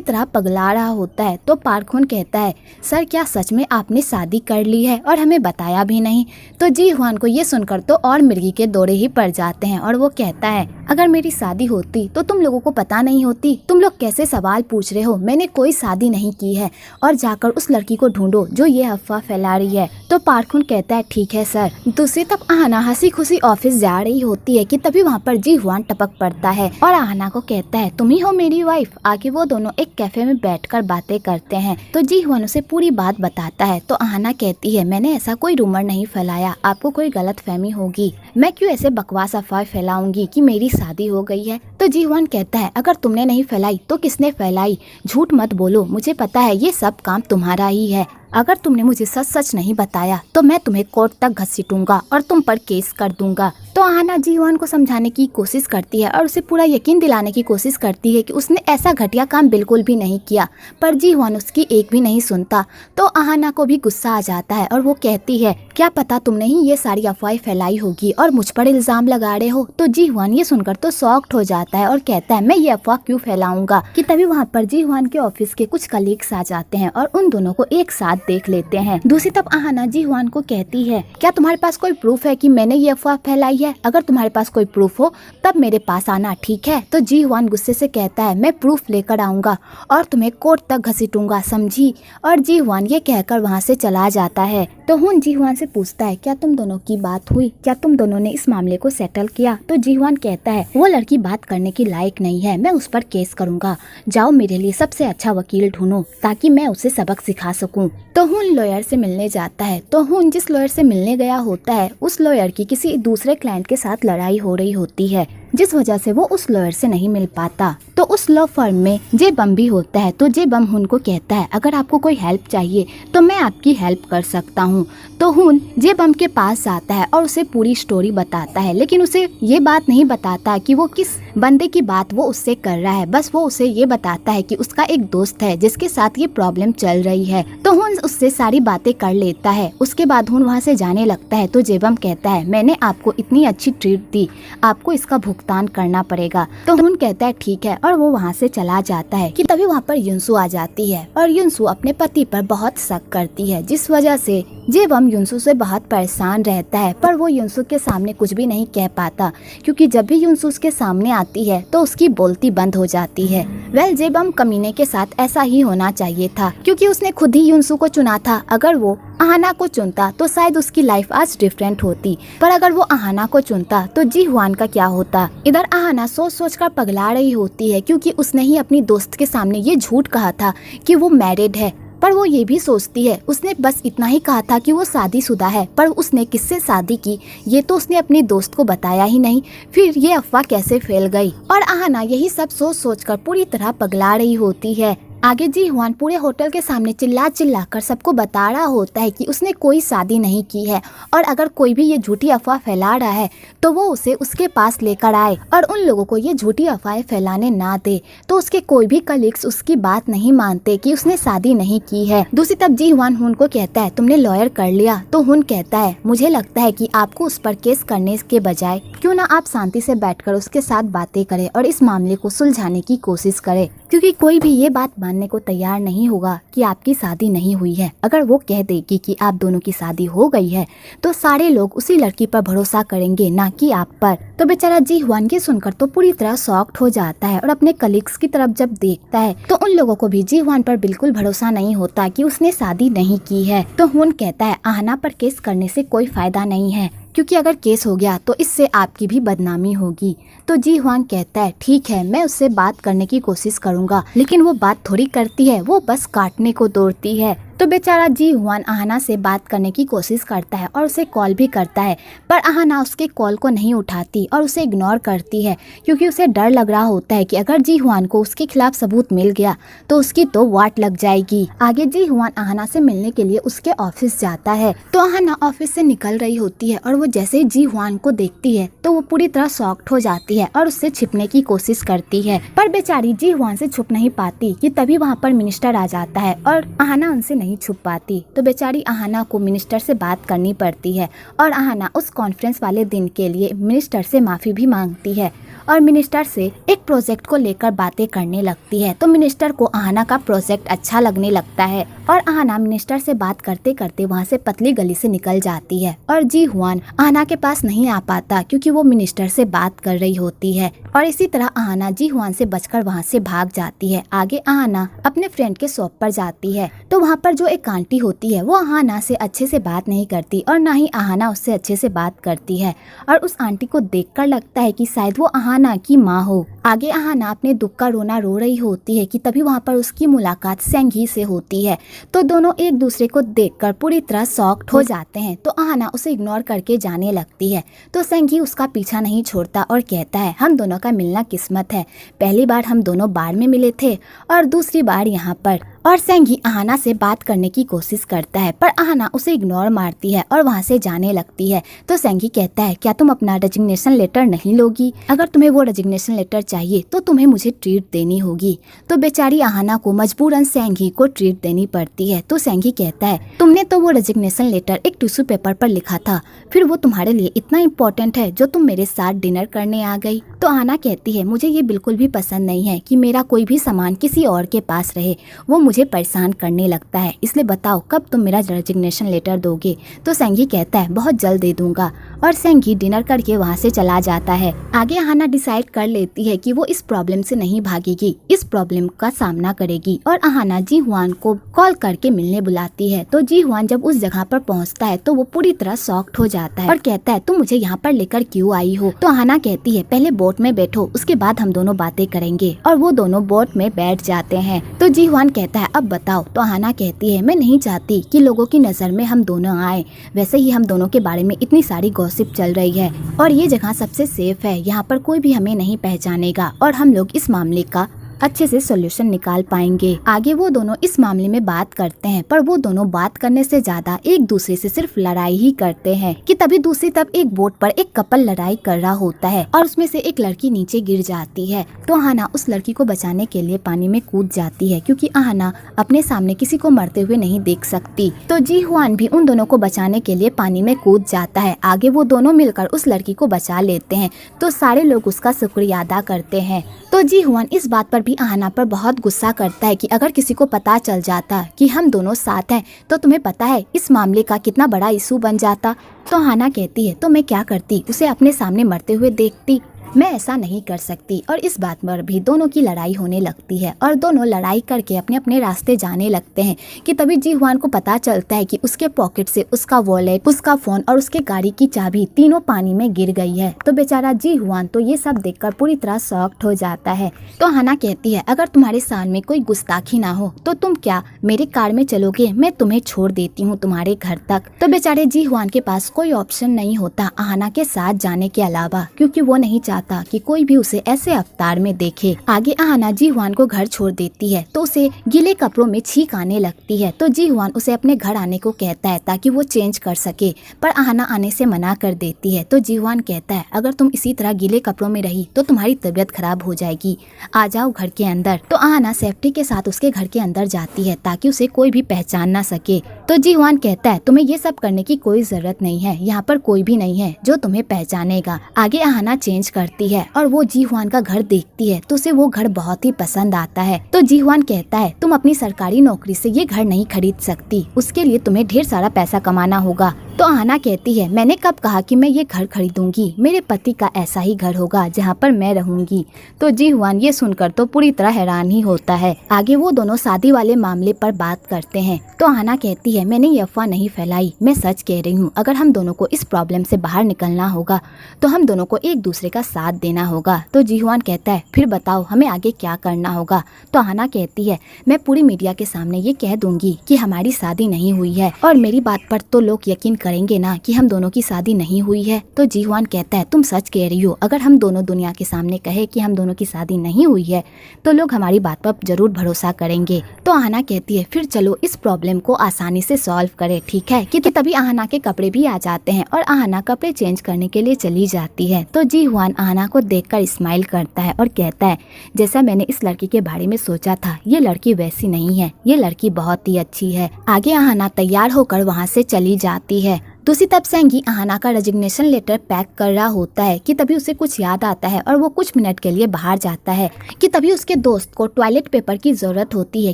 Speaker 1: तरह पगला रहा होता है। तो पार्क-होन कहता है सर क्या सच में आपने शादी कर ली है और हमें बताया भी नहीं। तो जी हुआन को ये सुनकर तो और मिर्गी के दौरे ही पड़ जाते हैं और वो कहता है अगर मेरी शादी होती तो तुम लोगों को पता नहीं होती, तुम लोग कैसे सवाल पूछ रहे हो, मैंने कोई शादी नहीं की है और जाकर उस लड़की को ढूंढो जो ये अफवाह फैला रही है। तो पार्क-होन कहता है ठीक है सर। दूसरी तरफ अहाना हंसी खुशी ऑफिस जा रही होती है कि तभी वहाँ पर जी हुआन टपक पड़ता है और अहाना को कहता है तुम ही हो मेरी वाइफ। आगे वो दोनों एक कैफे में बैठकर बातें करते हैं। तो जी हुआन उसे पूरी बात बताता है। तो अहाना कहती है मैंने ऐसा कोई रूमर नहीं फैलाया, आपको कोई गलतफहमी होगी, मैं क्यों ऐसे बकवास अफवाह फैलाऊंगी कि मेरी शादी हो गई है। तो जी हुआन कहता है अगर तुमने नहीं फैलाई तो किसने फैलाई, झूठ मत बोलो, मुझे पता है ये सब काम तुम्हारा ही है। अगर तुमने मुझे सच सच नहीं बताया तो मैं तुम्हें कोर्ट तक घसीटूंगा और तुम पर केस कर दूंगा। तो अहाना जी हुआन को समझाने की कोशिश करती है और उसे पूरा यकीन दिलाने की कोशिश करती है कि उसने ऐसा घटिया काम बिल्कुल भी नहीं किया, पर जी हुआन उसकी एक भी नहीं सुनता। तो अहाना को भी गुस्सा आ जाता है और वो कहती है क्या पता तुमने ही ये सारी अफवाहें फैलाई होगी और मुझ पर इल्जाम लगा रहे हो। तो जी हुआन ये सुनकर तो शॉक्ड हो जाता है और कहता है मैं ये अफवाह क्यों फैलाऊंगा। कि तभी वहाँ पर जी हुआन के ऑफिस के कुछ कलीग्स आ जाते हैं और उन दोनों को एक साथ देख लेते हैं। दूसरी तरफ अहाना जी हुआन को कहती है क्या तुम्हारे पास कोई प्रूफ है कि मैंने ये अफवाह फैलाई है, अगर तुम्हारे पास कोई प्रूफ हो तब मेरे पास आना, ठीक है। तो जी हुआन गुस्से से कहता है मैं प्रूफ लेकर आऊंगा और तुम्हें कोर्ट तक घसीटूंगा, समझी। और जी हुआन ये कहकर वहाँ से चला जाता है। तो हुन जी हुआन से पूछता है क्या तुम दोनों की बात हुई, क्या तुम दोनों ने इस मामले को सेटल किया। तो जी हुआन कहता है वो लड़की बात करने की लायक नहीं है, मैं उस पर केस करूंगा, जाओ मेरे लिए सबसे अच्छा वकील ढूंढो ताकि मैं उसे सबक सिखा सकूं। तो हुन लॉयर से मिलने जाता है। तो हुन जिस लॉयर से मिलने गया होता है उस लॉयर की किसी दूसरे क्लाइंट के साथ लड़ाई हो रही होती है, जिस वजह से वो उस लॉयर से नहीं मिल पाता। तो उस लॉ फर्म में जे बम भी होता है। तो जे बम हुन को कहता है अगर आपको कोई हेल्प चाहिए तो मैं आपकी हेल्प कर सकता हूँ। तो हुन जे बम के पास जाता है और उसे पूरी स्टोरी बताता है, लेकिन उसे ये बात नहीं बताता कि वो किस बंदे की बात वो उससे कर रहा है, बस वो उसे ये बताता है कि उसका एक दोस्त है जिसके साथ ये प्रॉब्लम चल रही है। तो हुन उससे सारी बातें कर लेता है। उसके बाद हुन वहाँ से जाने लगता है। तो जेबम कहता है मैंने आपको इतनी अच्छी ट्रीट दी, आपको इसका भुगतान करना पड़ेगा। तो हुन कहता है ठीक है और वो वहाँ से चला जाता है। कि तभी वहाँ पर युनसू आ जाती है और युनसू अपने पति पर बहुत शक करती है, जिस वजह से जेबम युनसू से बहुत परेशान रहता है। पर वो युनसू के सामने कुछ भी नहीं कह पाता, क्योंकि जब भी युनसू उसके सामने आती है तो उसकी बोलती बंद हो जाती है। वेल जेबम कमीने के साथ ऐसा ही होना चाहिए था, क्योंकि उसने खुद ही युनसू को चुना था। अगर वो अहाना को चुनता तो शायद उसकी लाइफ आज डिफरेंट होती, पर अगर वो अहाना को चुनता तो जी हुआन का क्या होता। इधर अहाना सोच सोच कर पगला रही होती है, क्योंकि उसने ही अपनी दोस्त के सामने ये झूठ कहा था कि वो मैरिड है। पर वो ये भी सोचती है उसने बस इतना ही कहा था कि वो शादीशुदा है, पर उसने किससे शादी की ये तो उसने अपने दोस्त को बताया ही नहीं, फिर ये अफवाह कैसे फैल गई। और अहाना यही सब सोच सोच कर पूरी तरह पगला रही होती है। आगे जी हुआन पूरे होटल के सामने चिल्ला चिल्ला कर सबको बता रहा होता है कि उसने कोई शादी नहीं की है, और अगर कोई भी ये झूठी अफवाह फैला रहा है तो वो उसे उसके पास लेकर आए और उन लोगों को ये झूठी अफवाहें फैलाने ना दे। तो उसके कोई भी कलीग्स उसकी बात नहीं मानते कि उसने शादी नहीं की है। दूसरी तरफ जी हुआन हुन को कहता है तुमने लॉयर कर लिया। तो हुन कहता है मुझे लगता है कि आपको उस पर केस करने के बजाय क्यों ना आप शांति से बैठकर उसके साथ बातें करें और इस मामले को सुलझाने की कोशिश करें, क्योंकि कोई भी ये बात मानने को तैयार नहीं होगा कि आपकी शादी नहीं हुई है। अगर वो कह देगी कि आप दोनों की शादी हो गई है तो सारे लोग उसी लड़की पर भरोसा करेंगे, ना कि आप पर। तो बेचारा जी हुआन ये सुनकर तो पूरी तरह शॉक्ड हो जाता है और अपने कलीग्स की तरफ जब देखता है तो उन लोगों को भी जी हुआन पर बिल्कुल भरोसा नहीं होता कि उसने शादी नहीं की है। तो हुन कहता है अहाना पर केस करने से कोई फायदा नहीं है, क्योंकि अगर केस हो गया तो इससे आपकी भी बदनामी होगी। तो जी हुआन कहता है ठीक है, मैं उससे बात करने की कोशिश करूंगा, लेकिन वो बात थोड़ी करती है, वो बस काटने को दौड़ती है। तो बेचारा जी हुआन आहाना से बात करने की कोशिश करता है और उसे कॉल भी करता है, पर आहाना उसके कॉल को नहीं उठाती और उसे इग्नोर करती है, क्योंकि उसे डर लग रहा होता है कि अगर जी हुआन को उसके खिलाफ सबूत मिल गया तो उसकी तो वाट लग जाएगी। आगे जी हुआन आहाना से मिलने के लिए उसके ऑफिस जाता है। तो आहाना ऑफिस से निकल रही होती है और वो जैसे ही जी हुआन को देखती है तो वो पूरी तरह शॉक्ड हो जाती है और उससे छिपने की कोशिश करती है, पर बेचारी जी हुआन से छुप नहीं पाती कि तभी वहाँ पर मिनिस्टर आ जाता है और आहाना उनसे नहीं छुप पाती। तो बेचारी आहाना को मिनिस्टर से बात करनी पड़ती है और आहाना उस कॉन्फ्रेंस वाले दिन के लिए मिनिस्टर से माफी भी मांगती है और मिनिस्टर से एक प्रोजेक्ट को लेकर बातें करने लगती है। तो मिनिस्टर को आहाना का प्रोजेक्ट अच्छा लगने लगता है और आहाना मिनिस्टर से बात करते करते वहाँ से पतली गली से निकल जाती है और जी हुआन आहाना के पास नहीं आ पाता क्योंकि वो मिनिस्टर से बात कर रही होती है और इसी तरह आहाना जी हुआन से बचकर वहाँ से भाग जाती है। आगे आहाना अपने फ्रेंड के शॉप पर जाती है तो वहाँ पर जो एक आंटी होती है वो आहाना से अच्छे से बात नहीं करती और ना ही आहाना उससे अच्छे से बात करती है और उस आंटी को देखकर लगता है कि शायद वो आहाना की माँ हो। आगे आहाना अपने दुख का रोना रो रही होती है कि तभी वहाँ पर उसकी मुलाकात सेंघी से होती है। तो दोनों एक दूसरे को देखकर पूरी तरह शॉक्ड हो जाते हैं। तो आहाना उसे इग्नोर करके जाने लगती है तो सेंघी उसका पीछा नहीं छोड़ता और कहता है हम दोनों का मिलना किस्मत है, पहली बार हम दोनों बार में मिले थे और दूसरी बार यहाँ पर। और सेंघी आहाना से बात करने की कोशिश करता है पर आहाना उसे इग्नोर मारती है और वहाँ से जाने लगती है। तो सेंघी कहता है क्या तुम अपना रेजिग्नेशन लेटर नहीं लोगी? अगर तुम्हें वो रेजिग्नेशन लेटर चाहिए तो तुम्हें मुझे ट्रीट देनी होगी। तो बेचारी आहाना को मजबूरन सेंघी को ट्रीट देनी पड़ती है। तो सेंघी कहता है तुमने तो वो रेजिग्नेशन लेटर एक टिश्यू पेपर पर लिखा था, फिर वो तुम्हारे लिए इतना इम्पोर्टेंट है जो तुम मेरे साथ डिनर करने आ गई। तो आहाना कहती है मुझे ये बिल्कुल भी पसंद नहीं है कि मेरा कोई भी सामान किसी और के पास रहे, वो मुझे परेशान करने लगता है, इसलिए बताओ कब तुम मेरा रेजिग्नेशन लेटर दोगे? तो सेंघी कहता है बहुत जल्द दे दूंगा और सेंघी डिनर करके वहाँ से चला जाता है। आगे आहाना डिसाइड कर लेती है कि वो इस प्रॉब्लम से नहीं भागेगी, इस प्रॉब्लम का सामना करेगी और आहाना जी हुआन को कॉल करके मिलने बुलाती है। तो जी हुआन जब उस जगह पर पहुँचता है तो वो पूरी तरह शॉक्ड हो जाता है और कहता है तुम मुझे यहाँ पर लेकर क्यों आई हो? तो आहाना कहती है पहले बोट में बैठो, उसके बाद हम दोनों बातें करेंगे और वो दोनों बोट में बैठ जाते हैं। तो जी हुआन कहता है अब बताओ। तो आहाना कहती है मैं नहीं चाहती कि लोगों की नज़र में हम दोनों आए, वैसे ही हम दोनों के बारे में इतनी सारी गॉसिप चल रही है और ये जगह सबसे सेफ है, यहाँ पर कोई भी हमें नहीं पहचानेगा और हम लोग इस मामले का अच्छे से सॉल्यूशन निकाल पाएंगे। आगे वो दोनों इस मामले में बात करते हैं पर वो दोनों बात करने से ज्यादा एक दूसरे से सिर्फ लड़ाई ही करते हैं कि तभी दूसरी तरफ एक बोट पर एक कपल लड़ाई कर रहा होता है और उसमें से एक लड़की नीचे गिर जाती है। तो आहाना उस लड़की को बचाने के लिए पानी में कूद जाती है क्योंकि आहाना अपने सामने किसी को मरते हुए नहीं देख सकती। तो जी हुआन भी उन दोनों को बचाने के लिए पानी में कूद जाता है। आगे वो दोनों मिलकर उस लड़की को बचा लेते हैं तो सारे लोग उसका शुक्रिया अदा करते हैं। तो जी हुआन इस बात पर भी आहाना पर बहुत गुस्सा करता है कि अगर किसी को पता चल जाता कि हम दोनों साथ हैं तो तुम्हें पता है इस मामले का कितना बड़ा इशू बन जाता। तो आहाना कहती है तो मैं क्या करती, उसे अपने सामने मरते हुए देखती, मैं ऐसा नहीं कर सकती। और इस बात पर भी दोनों की लड़ाई होने लगती है और दोनों लड़ाई करके अपने अपने रास्ते जाने लगते हैं कि तभी जी हुआन को पता चलता है कि उसके पॉकेट से उसका वॉलेट, उसका फोन और उसके गाड़ी की चाबी तीनों पानी में गिर गई है। तो बेचारा जी हुआन तो ये सब देखकर पूरी तरह शॉक्ड हो जाता है। तो आहाना कहती है अगर तुम्हारे सामने कोई गुस्ताखी ना हो तो तुम क्या मेरी कार में चलोगे? मैं तुम्हें छोड़ देती हूँ तुम्हारे घर तक। तो बेचारे जी हुआन के पास कोई ऑप्शन नहीं होता आहाना के साथ जाने के अलावा, क्योंकि वो नहीं चाहता कि कोई भी उसे ऐसे अवतार में देखे। आगे आहाना जी हुआन को घर छोड़ देती है तो उसे गीले कपड़ों में छींक आने लगती है। तो जी हुआन उसे अपने घर आने को कहता है ताकि वो चेंज कर सके, पर आहाना आने से मना कर देती है। तो जी हुआन कहता है अगर तुम इसी तरह गीले कपड़ों में रही तो तुम्हारी तबीयत खराब हो जाएगी, आ जाओ घर के अंदर। तो आहाना सेफ्टी के साथ उसके घर के अंदर जाती है ताकि उसे कोई भी पहचान ना सके। तो जी हुआन कहता है तुम्हें ये सब करने की कोई जरूरत नहीं है, यहाँ पर कोई भी नहीं है जो तुम्हें पहचानेगा। आगे आहाना चेंज करती है और वो जी हुआन का घर देखती है तो उसे वो घर बहुत ही पसंद आता है। तो जी हुआन कहता है तुम अपनी सरकारी नौकरी से ये घर नहीं खरीद सकती, उसके लिए तुम्हें ढेर सारा पैसा कमाना होगा, तो आहना कहती है मैंने कब कहा कि मैं ये घर खरीदूंगी, मेरे पति का ऐसा ही घर होगा जहाँ पर मैं रहूंगी। तो जी हुआन ये सुनकर तो पूरी तरह हैरान ही होता है। आगे वो दोनों शादी वाले मामले पर बात करते हैं। तो आहना कहती है मैंने ये अफवाह नहीं फैलाई, मैं सच कह रही हूँ। अगर हम दोनों को इस प्रॉब्लम से बाहर निकलना होगा तो हम दोनों को एक दूसरे का साथ देना होगा। तो जी हुआन कहता है फिर बताओ हमें आगे क्या करना होगा। तो आहना कहती है मैं पूरी मीडिया के सामने ये कह दूंगी कि हमारी शादी नहीं हुई है, और मेरी बात पर तो लोग यकीन करेंगे ना कि हम दोनों की शादी नहीं हुई है। तो जी हुआन कहता है तुम सच कह रही हो, अगर हम दोनों दुनिया के सामने कहे कि हम दोनों की शादी नहीं हुई है तो लोग हमारी बात पर जरूर भरोसा करेंगे। तो आहना कहती है फिर चलो इस प्रॉब्लम को आसानी से सॉल्व करें, ठीक है। कि तभी आहना के कपड़े भी आ जाते हैं और आहना कपड़े चेंज करने के लिए चली जाती है। तो जी हुआन आहना को देखकर स्माइल करता है और कहता है जैसा मैंने इस लड़की के बारे में सोचा था, ये लड़की वैसी नहीं है, ये लड़की बहुत ही अच्छी है। आगे आहना तैयार होकर वहाँ से चली जाती है। दूसरी तरफ सेंगी आहना का रेजिग्नेशन लेटर पैक कर रहा होता है कि तभी उसे कुछ याद आता है और वो कुछ मिनट के लिए बाहर जाता है। कि तभी उसके दोस्त को टॉयलेट पेपर की जरूरत होती है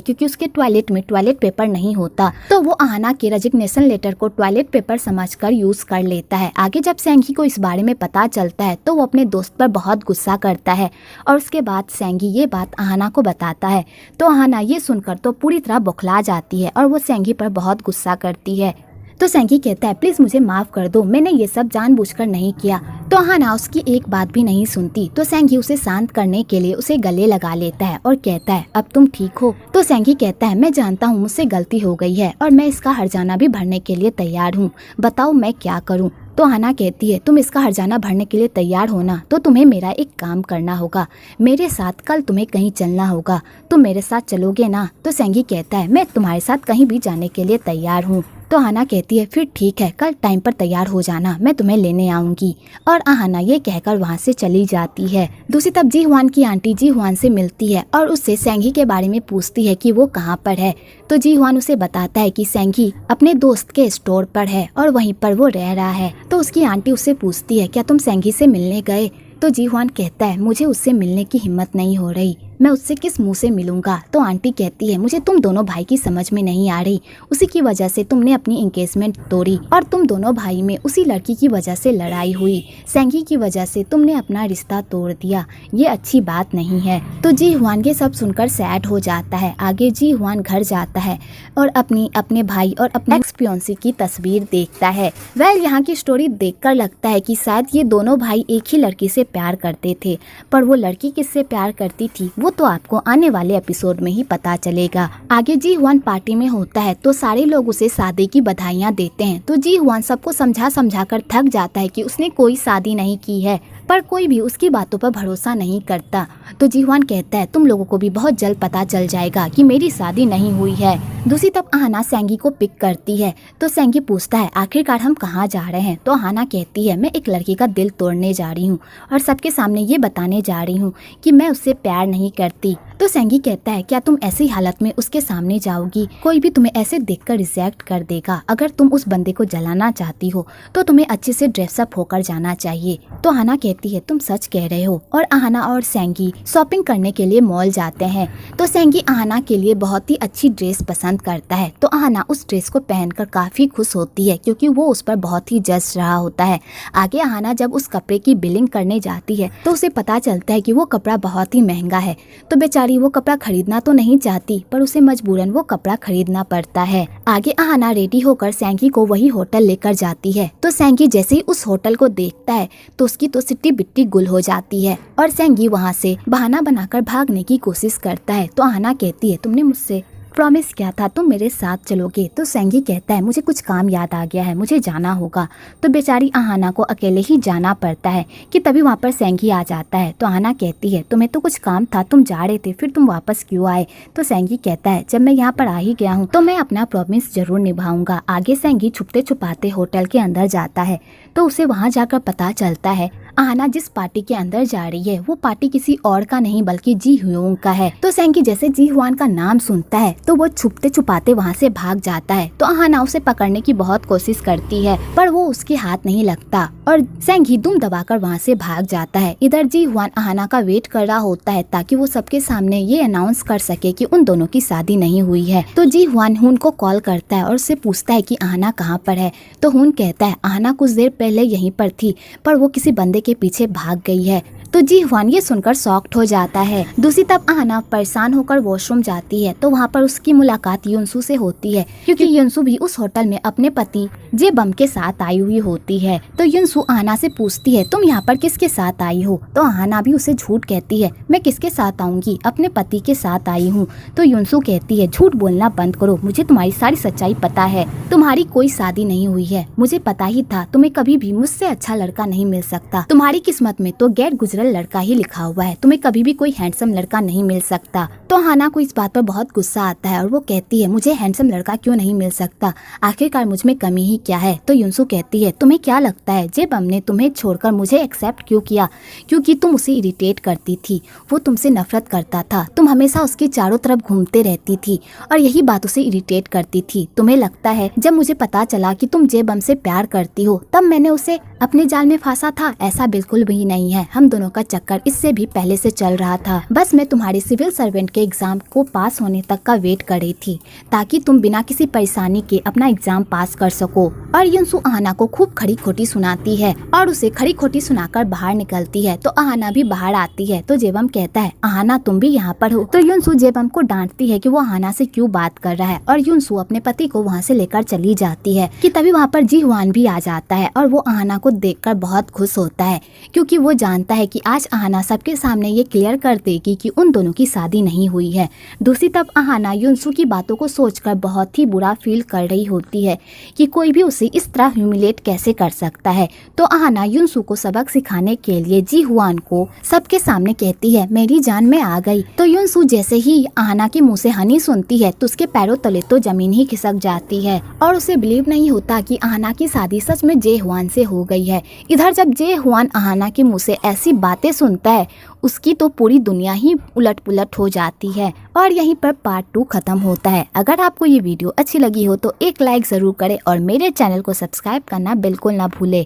Speaker 1: क्योंकि उसके टॉयलेट में टॉयलेट पेपर नहीं होता। तो वो आहना के रेजिग्नेशन लेटर को टॉयलेट पेपर समझकर यूज कर लेता है। आगे जब सेंगी को इस बारे में पता चलता है तो वो अपने दोस्त पर बहुत गुस्सा करता है और उसके बाद सेंगी ये बात आहना को बताता है। तो आहना ये सुनकर तो पूरी तरह बौखला जाती है और वो सेंगी पर बहुत गुस्सा करती है। तो सेंगी कहता है प्लीज मुझे माफ कर दो, मैंने ये सब जानबूझकर नहीं किया। तो आहना उसकी एक बात भी नहीं सुनती। तो सेंगी उसे शांत करने के लिए उसे गले लगा लेता है और कहता है अब तुम ठीक हो। तो सेंगी कहता है मैं जानता हूँ मुझसे गलती हो गई है और मैं इसका हर्जाना भी भरने के लिए तैयार हूँ, बताओ मैं क्या करूँ। तो आहना कहती है तुम इसका हर्जाना भरने के लिए तैयार हो ना, तो तुम्हें मेरा एक काम करना होगा, मेरे साथ कल तुम्हें कहीं चलना होगा, तुम मेरे साथ चलोगे ना। तो सेंगी कहता है मैं तुम्हारे साथ कहीं भी जाने के लिए तैयार हूँ। तो आहना कहती है फिर ठीक है, कल टाइम पर तैयार हो जाना, मैं तुम्हें लेने आऊंगी। और आहना ये कहकर वहाँ से चली जाती है। दूसरी तरफ जी हुआन की आंटी जी हुआन से मिलती है और उससे सेंगी के बारे में पूछती है कि वो कहाँ पर है। तो जी हुआन उसे बताता है कि सेंगी अपने दोस्त के स्टोर पर है और वहीं पर वो रह रहा है। तो उसकी आंटी उससे पूछती है क्या तुम सेंगी से मिलने गए। तो जी हुआन कहता है मुझे उससे मिलने की हिम्मत नहीं हो रही, मैं उससे किस मुंह से मिलूंगा। तो आंटी कहती है मुझे तुम दोनों भाई की समझ में नहीं आ रही, उसी की वजह से तुमने अपनी एंगेजमेंट तोड़ी और तुम दोनों भाई में उसी लड़की की वजह से लड़ाई हुई, सेंगी की वजह से तुमने अपना रिश्ता तोड़ दिया, ये अच्छी बात नहीं है। तो जी हुआन ये सब सुनकर सैड हो जाता है। आगे जी हुआन घर जाता है और अपने भाई और अपने एक्स फियांसी की तस्वीर देखता है। यहाँ की स्टोरी देखकर लगता है कि शायद ये दोनों भाई एक ही लड़की से प्यार करते थे, पर वो लड़की किससे प्यार करती थी वो तो आपको आने वाले एपिसोड में ही पता चलेगा। आगे जी हुआन पार्टी में होता है तो सारे लोग उसे शादी की बधाइयाँ देते हैं। तो जी हुआन सबको समझा कर थक जाता है कि उसने कोई शादी नहीं की है, पर कोई भी उसकी बातों पर भरोसा नहीं करता। तो जी हुआन कहता है तुम लोगों को भी बहुत जल्द पता चल जाएगा कि मेरी शादी नहीं हुई है। दूसरी तरफ आहना सेंगी को पिक करती है। तो सेंगी पूछता है आखिरकार हम कहाँ जा रहे हैं। तो आहना कहती है मैं एक लड़की का दिल तोड़ने जा रही हूँ और सबके सामने ये बताने जा रही हूँ कि मैं उससे प्यार नहीं करती। तो सेंगी कहता है क्या तुम ऐसी हालत में उसके सामने जाओगी, कोई भी तुम्हें ऐसे देखकर रिजेक्ट कर देगा। अगर तुम उस बंदे को जलाना चाहती हो तो तुम्हें अच्छे से ड्रेसअप होकर जाना चाहिए। तो आहना कहती है तुम सच कह रहे हो। और आहना और सेंगी शॉपिंग करने के लिए मॉल जाते हैं। तो सेंगी आहना के लिए बहुत ही अच्छी ड्रेस पसंद करता है। तो आहना उस ड्रेस को पहनकर काफी खुश होती है क्योंकि वो उस पर बहुत ही जज रहा होता है। आगे आहना जब उस कपड़े की बिलिंग करने जाती है तो उसे पता चलता है कि वो कपड़ा बहुत ही महंगा है। तो बेचारी वो कपड़ा खरीदना तो नहीं चाहती पर उसे मजबूरन वो कपड़ा खरीदना पड़ता है। आगे आहना रेडी होकर सेंगी को वही होटल लेकर जाती है। तो सेंगी जैसे ही उस होटल को देखता है तो उसकी तो सिट्टी बिट्टी गुल हो जाती है और सेंगी वहाँ से बहाना बनाकर भागने की कोशिश करता है। तो आहना कहती है तुमने मुझसे प्रॉमिस किया था तुम मेरे साथ चलोगे। तो सेंगी कहता है मुझे कुछ काम याद आ गया है, मुझे जाना होगा। तो बेचारी आहना को अकेले ही जाना पड़ता है कि तभी वहाँ पर सेंगी आ जाता है। तो आहना कहती है तुम्हें तो कुछ काम था, तुम जा रहे थे, फिर तुम वापस क्यों आए। तो सेंगी कहता है जब मैं यहाँ पर आ ही गया हूँ तो मैं अपना प्रॉमिस जरूर निभाऊंगा। आगे सेंगी छुपते छुपाते होटल के अंदर जाता है तो उसे वहाँ जाकर पता चलता है आहना जिस पार्टी के अंदर जा रही है वो पार्टी किसी और का नहीं बल्कि जी ह्यूंग का है। तो सेंगी जैसे जी हुआन का नाम सुनता है तो वो छुपते छुपाते वहाँ से भाग जाता है। तो आहना उसे पकड़ने की बहुत कोशिश करती है पर वो उसके हाथ नहीं लगता और सेंगी दुम दबाकर वहाँ से भाग जाता है। इधर जी हुआन आहना का वेट कर रहा होता है ताकि वो सबके सामने ये अनाउंस कर सके कि उन दोनों की शादी नहीं हुई है। तो जी हुआन हुन को कॉल करता है और उससे पूछता है कि आहना कहाँ पर है। तो हुन कहता है आहना कुछ देर पहले यहीं पर थी पर वो किसी बंदे के पीछे भाग गई है। तो जी हुआन ये सुनकर शॉक्ड हो जाता है। दूसरी तरफ आहना परेशान होकर वॉशरूम जाती है तो वहाँ पर उसकी मुलाकात युनसू से होती है क्योंकि युनसू भी उस होटल में अपने पति जे बम के साथ आई हुई होती है। तो युनसू आहना से पूछती है तुम यहाँ पर किसके साथ आई हो। तो आहना भी उसे झूठ कहती है मैं किसके साथ आऊंगी, अपने पति के साथ आई हूँ। तो युनसू कहती है झूठ बोलना बंद करो, मुझे तुम्हारी सारी सच्चाई पता है, तुम्हारी कोई शादी नहीं हुई है। मुझे पता ही था तुम्हें कभी भी मुझसे अच्छा लड़का नहीं मिल सकता, तुम्हारी किस्मत में तो गैर गुजरल लड़का ही लिखा हुआ है, तुम्हें कभी भी कोई हैंडसम लड़का नहीं मिल सकता। तो आहना को इस बात पर बहुत गुस्सा आता है और वो कहती है मुझे हैंडसम लड़का क्यों नहीं मिल सकता, आखिरकार मुझ में कमी ही क्या है। तो युनसू कहती है तुम्हें क्या लगता है जे बम ने तुम्हें छोड़कर मुझे एक्सेप्ट क्यों किया, क्योंकि तुम उसे इरिटेट करती थी, वो तुमसे नफरत करता था, तुम हमेशा उसके चारों तरफ घूमते रहती थी और यही बात उसे इरिटेट करती थी। तुम्हें लगता है जब मुझे पता चला कि तुम जे बम से प्यार करती हो तब मैंने उसे अपने जाल में फंसा था, ऐसा बिल्कुल भी नहीं है, हम दोनों का चक्कर इससे भी पहले से चल रहा था, बस मैं तुम्हारे सिविल सर्वेंट के एग्जाम को पास होने तक का वेट कर रही थी ताकि तुम बिना किसी परेशानी के अपना एग्जाम पास कर सको। और युनसू आहना को खूब खड़ी खोटी सुनाती है और उसे खड़ी खोटी सुनाकर बाहर निकलती है। तो आहना भी बाहर आती है तो जेबम कहता है आहना तुम भी यहाँ पर हो। तो युनसू जेबम को डांटती है कि वो आहना से क्यों बात कर रहा है और युनसू अपने पति को वहाँ से लेकर चली जाती है कि तभी वहाँ पर जी हुआन भी आ जाता है और वो आहना को देखकर बहुत खुश होता है क्योंकि वो जानता है कि आज आहना सबके सामने ये क्लियर कर देगी कि उन दोनों की शादी नहीं हुई है। दूसरी तरफ आहना युनसू की बातों को सोचकर बहुत ही बुरा फील कर रही होती है कि कोई भी उसे इस तरह ह्यूमिलेट कैसे कर सकता है। तो आहना युनसू को सबक सिखाने के लिए जी हुआन को सबके सामने कहती है मेरी जान में आ गई। तो युनसू जैसे ही आहना के मुंह से हनी सुनती है तो उसके पैरों तले तो जमीन ही खिसक जाती है और उसे बिलीव नहीं होता कि आहना की शादी सच में जे हुआन से हो गई है। इधर जब जे हुआन आहना के मुंह से ऐसी बातें सुनता है उसकी तो पूरी दुनिया ही उलट पुलट हो जाती है। और यहीं पर पार्ट 2 खत्म होता है। अगर आपको ये वीडियो अच्छी लगी हो तो एक लाइक जरूर करें और मेरे चैनल को सब्सक्राइब करना बिल्कुल ना भूले।